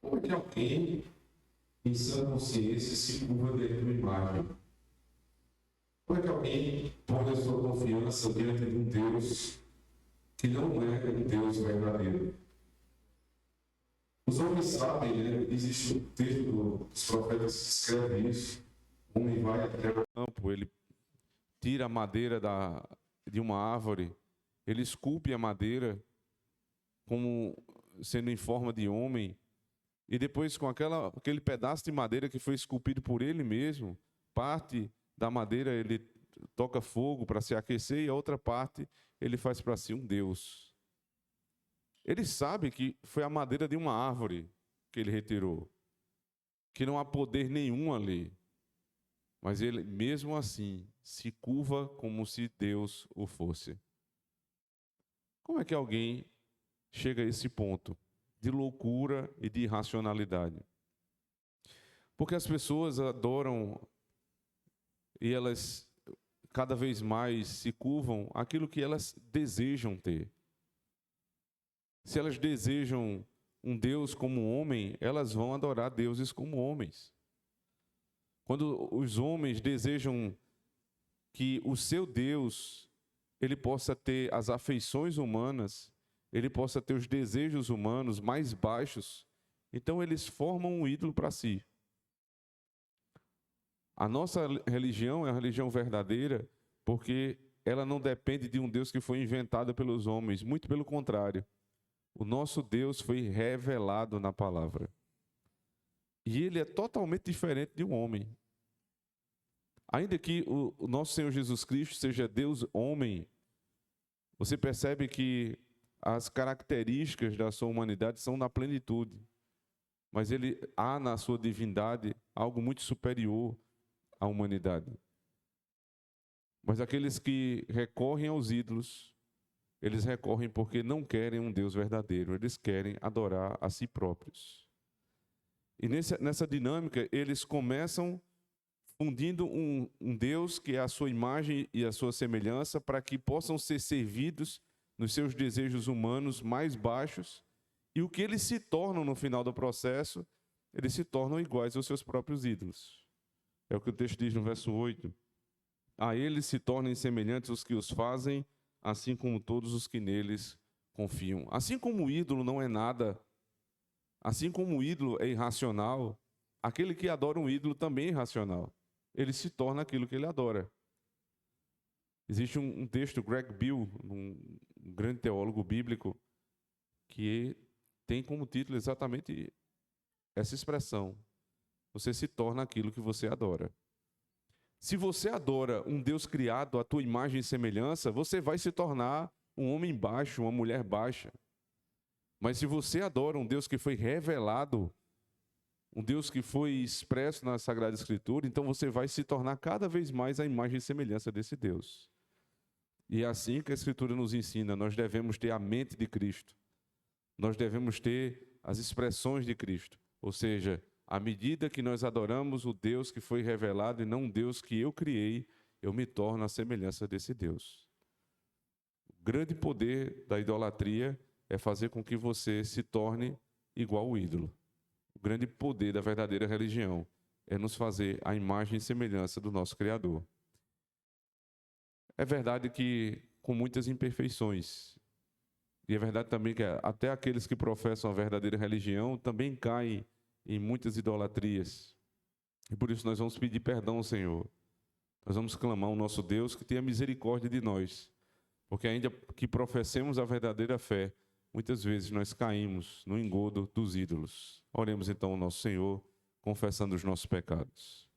Como é que alguém, em sã consciência, se curva diante de uma imagem? Como é que alguém põe a sua confiança diante de um Deus que não é um Deus verdadeiro? Os homens sabem, né? Existe um texto dos profetas que escreve isso. O homem vai até o campo, ele tira a madeira de uma árvore, ele esculpe a madeira como sendo em forma de homem, e depois com aquele pedaço de madeira que foi esculpido por ele mesmo, parte da madeira ele toca fogo para se aquecer e a outra parte ele faz para si um Deus. Ele sabe que foi a madeira de uma árvore que ele retirou, que não há poder nenhum ali. Mas ele, mesmo assim, se curva como se Deus o fosse. Como é que alguém chega a esse ponto de loucura e de irracionalidade? Porque as pessoas adoram e elas cada vez mais se curvam àquilo que elas desejam ter. Se elas desejam um Deus como homem, elas vão adorar deuses como homens. Quando os homens desejam que o seu Deus ele possa ter as afeições humanas, ele possa ter os desejos humanos mais baixos, então eles formam um ídolo para si. A nossa religião é a religião verdadeira porque ela não depende de um Deus que foi inventado pelos homens, muito pelo contrário. O nosso Deus foi revelado na palavra. E ele é totalmente diferente de um homem. Ainda que o nosso Senhor Jesus Cristo seja Deus homem, você percebe que as características da sua humanidade são na plenitude. Mas ele há na sua divindade algo muito superior à humanidade. Mas aqueles que recorrem aos ídolos, eles recorrem porque não querem um Deus verdadeiro, eles querem adorar a si próprios. E nessa dinâmica, eles começam fundindo um Deus que é a sua imagem e a sua semelhança para que possam ser servidos nos seus desejos humanos mais baixos, e o que eles se tornam no final do processo, eles se tornam iguais aos seus próprios ídolos. É o que o texto diz no verso 8. A eles se tornem semelhantes os que os fazem, assim como todos os que neles confiam. Assim como o ídolo não é nada, assim como o ídolo é irracional, aquele que adora um ídolo também é irracional. Ele se torna aquilo que ele adora. Existe um texto, Greg Beale, um grande teólogo bíblico, que tem como título exatamente essa expressão: você se torna aquilo que você adora. Se você adora um Deus criado à tua imagem e semelhança, você vai se tornar um homem baixo, uma mulher baixa. Mas se você adora um Deus que foi revelado, um Deus que foi expresso na Sagrada Escritura, então você vai se tornar cada vez mais a imagem e semelhança desse Deus. E é assim que a Escritura nos ensina, nós devemos ter a mente de Cristo. Nós devemos ter as expressões de Cristo. Ou seja, à medida que nós adoramos o Deus que foi revelado e não um Deus que eu criei, eu me torno a semelhança desse Deus. O grande poder da idolatria é fazer com que você se torne igual ao ídolo. O grande poder da verdadeira religião é nos fazer a imagem e semelhança do nosso Criador. É verdade que com muitas imperfeições. E é verdade também que até aqueles que professam a verdadeira religião também caem em muitas idolatrias. E por isso nós vamos pedir perdão ao Senhor. Nós vamos clamar ao nosso Deus que tenha misericórdia de nós. Porque ainda que professemos a verdadeira fé, muitas vezes nós caímos no engodo dos ídolos. Oremos então ao nosso Senhor, confessando os nossos pecados.